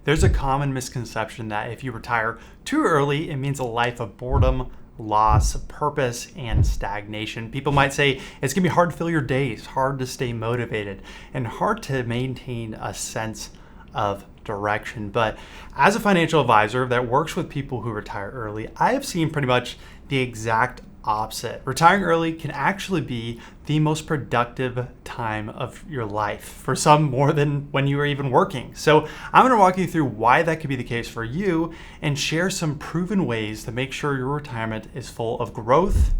There's a common misconception that if you retire too early, it means a life of boredom, loss of purpose, and stagnation. People might say it's gonna be hard to fill your days, hard to stay motivated, and hard to maintain a sense of direction. But as a financial advisor that works with people who retire early, I have seen pretty much the exact opposite. Retiring early can actually be the most productive time of your life, for some more than when you were even working. So I'm going to walk you through why that could be the case for you and share some proven ways to make sure your retirement is full of growth,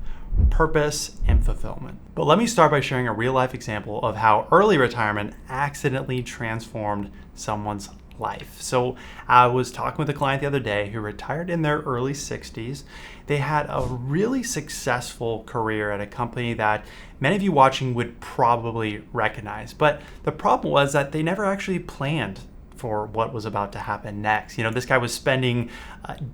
purpose, and fulfillment. But let me start by sharing a real life example of how early retirement accidentally transformed someone's life. So I was talking with a client the other day who retired in their early 60s. They had a really successful career at a company that many of you watching would probably recognize. But the problem was that they never actually planned for what was about to happen next. This guy was spending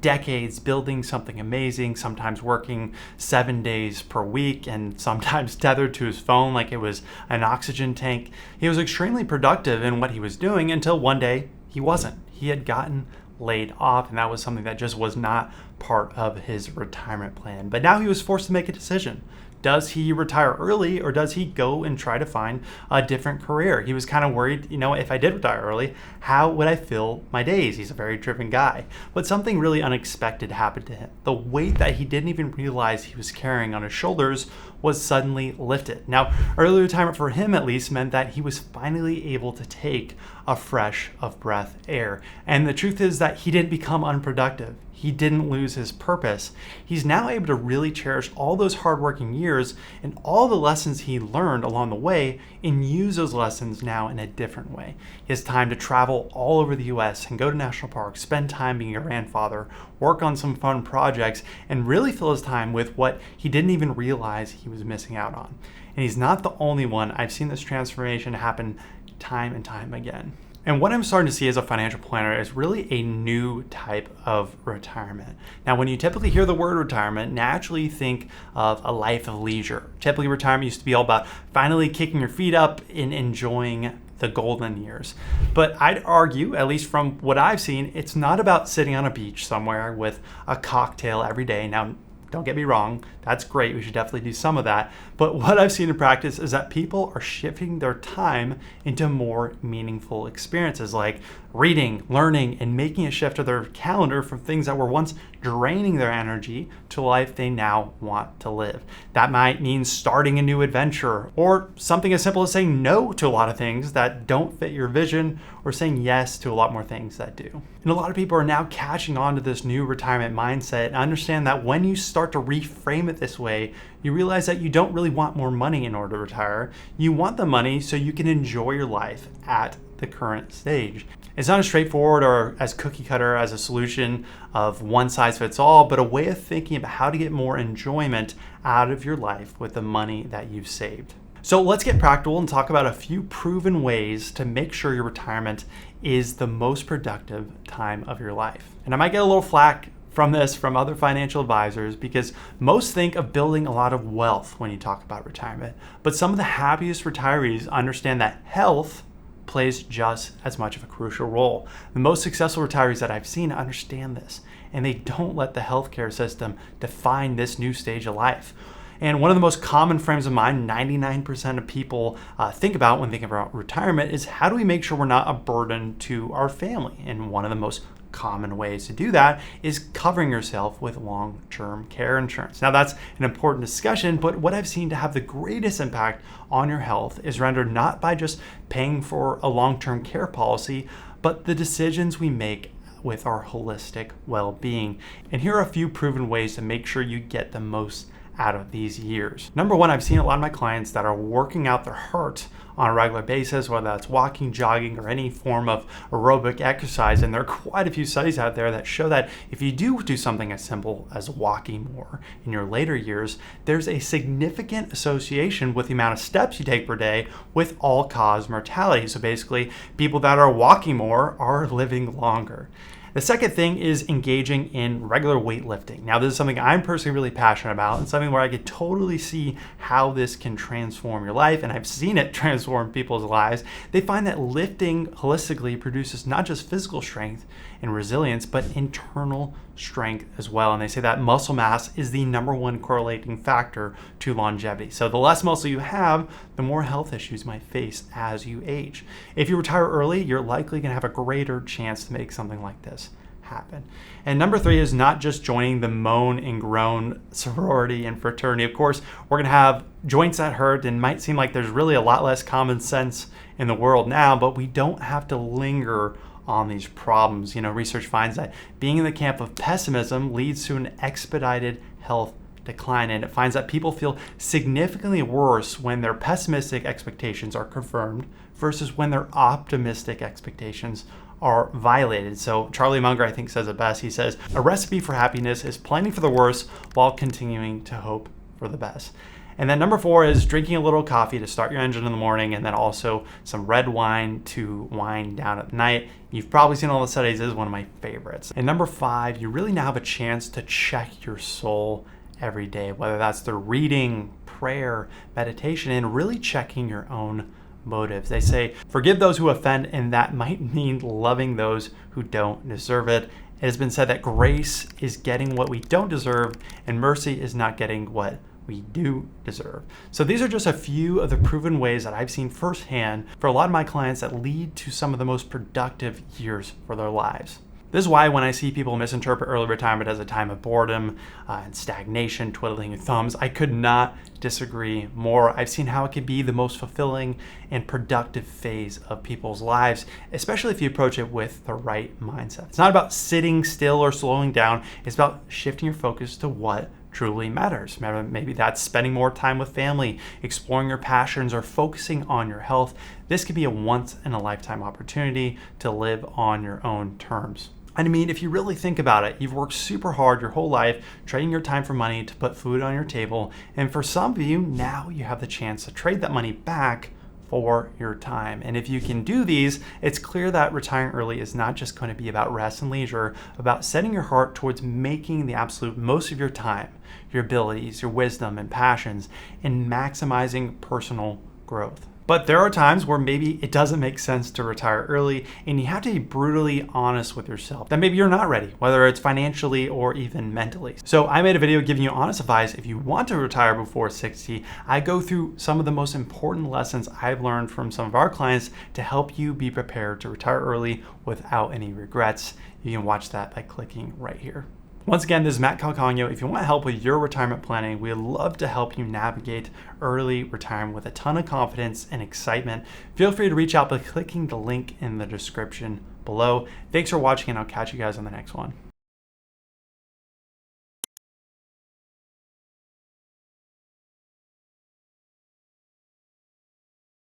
decades building something amazing, sometimes working 7 days per week and sometimes tethered to his phone like it was an oxygen tank. He was extremely productive in what he was doing until one day he wasn't. He had gotten laid off, and that was something that just was not part of his retirement plan. But now he was forced to make a decision. Does he retire early, or does he go and try to find a different career? He was kind of worried, if I did retire early, how would I fill my days? He's a very driven guy. But something really unexpected happened to him. The weight that he didn't even realize he was carrying on his shoulders was suddenly lifted. Now, early retirement for him at least meant that he was finally able to take a fresh of breath air. And the truth is that he didn't become unproductive. He didn't lose his purpose. He's now able to really cherish all those hardworking years and all the lessons he learned along the way and use those lessons now in a different way. He has time to travel all over the US and go to national parks, spend time being a grandfather, work on some fun projects, and really fill his time with what he didn't even realize he was missing out on. And he's not the only one. I've seen this transformation happen time and time again. And what I'm starting to see as a financial planner is really a new type of retirement. Now, when you typically hear the word retirement, naturally you think of a life of leisure. Typically, retirement used to be all about finally kicking your feet up and enjoying the golden years. But I'd argue, at least from what I've seen, it's not about sitting on a beach somewhere with a cocktail every day. Now, don't get me wrong, that's great. We should definitely do some of that. But what I've seen in practice is that people are shifting their time into more meaningful experiences like reading, learning, and making a shift of their calendar from things that were once draining their energy to a life they now want to live. That might mean starting a new adventure, or something as simple as saying no to a lot of things that don't fit your vision, or saying yes to a lot more things that do. And a lot of people are now catching on to this new retirement mindset and understand that when you start to reframe it this way, you realize that you don't really want more money in order to retire. You want the money so you can enjoy your life at the current stage. It's not as straightforward or as cookie cutter as a solution of one size fits all, but a way of thinking about how to get more enjoyment out of your life with the money that you've saved. So let's get practical and talk about a few proven ways to make sure your retirement is the most productive time of your life. And I might get a little flack from other financial advisors because most think of building a lot of wealth when you talk about retirement. But some of the happiest retirees understand that health plays just as much of a crucial role. The most successful retirees that I've seen understand this, and they don't let the healthcare system define this new stage of life. And one of the most common frames of mind 99% of people think about when thinking about retirement is how do we make sure we're not a burden to our family? And one of the most common ways to do that is covering yourself with long-term care insurance. Now, that's an important discussion, but what I've seen to have the greatest impact on your health is rendered not by just paying for a long-term care policy, but the decisions we make with our holistic well-being. And here are a few proven ways to make sure you get the most out of these years. Number one, I've seen a lot of my clients that are working out their heart on a regular basis, whether that's walking, jogging, or any form of aerobic exercise. And there are quite a few studies out there that show that if you do something as simple as walking more in your later years, there's a significant association with the amount of steps you take per day with all-cause mortality. So basically, people that are walking more are living longer. The second thing is engaging in regular weightlifting. Now, this is something I'm personally really passionate about and something where I could totally see how this can transform your life, and I've seen it transform people's lives. They find that lifting holistically produces not just physical strength and resilience, but internal strength as well. And they say that muscle mass is the number one correlating factor to longevity. So the less muscle you have, the more health issues you might face as you age. If you retire early, you're likely going to have a greater chance to make something like this happen. And number 3 is not just joining the moan and groan sorority and fraternity. Of course, we're going to have joints that hurt and might seem like there's really a lot less common sense in the world now, but we don't have to linger on these problems. Research finds that being in the camp of pessimism leads to an expedited health decline, and it finds that people feel significantly worse when their pessimistic expectations are confirmed versus when their optimistic expectations are violated. So Charlie Munger, I think, says it best. He says, "A recipe for happiness is planning for the worst while continuing to hope for the best." And then number 4 is drinking a little coffee to start your engine in the morning, and then also some red wine to wind down at night. You've probably seen all the studies. This is one of my favorites. And number 5, you really now have a chance to check your soul every day, whether that's through reading, prayer, meditation, and really checking your own motives. They say, forgive those who offend, and that might mean loving those who don't deserve it. It has been said that grace is getting what we don't deserve, and mercy is not getting what we do deserve. So these are just a few of the proven ways that I've seen firsthand for a lot of my clients that lead to some of the most productive years for their lives. This is why when I see people misinterpret early retirement as a time of boredom and stagnation, twiddling your thumbs, I could not disagree more. I've seen how it could be the most fulfilling and productive phase of people's lives, especially if you approach it with the right mindset. It's not about sitting still or slowing down. It's about shifting your focus to what truly matters. Maybe that's spending more time with family, exploring your passions, or focusing on your health. This could be a once-in-a-lifetime opportunity to live on your own terms. And I mean, if you really think about it, you've worked super hard your whole life, trading your time for money to put food on your table. And for some of you, now you have the chance to trade that money back for your time. And if you can do these, it's clear that retiring early is not just going to be about rest and leisure, about setting your heart towards making the absolute most of your time, your abilities, your wisdom and passions, and maximizing personal growth. But there are times where maybe it doesn't make sense to retire early, and you have to be brutally honest with yourself that maybe you're not ready, whether it's financially or even mentally. So I made a video giving you honest advice. If you want to retire before 60, I go through some of the most important lessons I've learned from some of our clients to help you be prepared to retire early without any regrets. You can watch that by clicking right here. Once again, this is Matt Calcagno. If you want help with your retirement planning, we'd love to help you navigate early retirement with a ton of confidence and excitement. Feel free to reach out by clicking the link in the description below. Thanks for watching, and I'll catch you guys on the next one.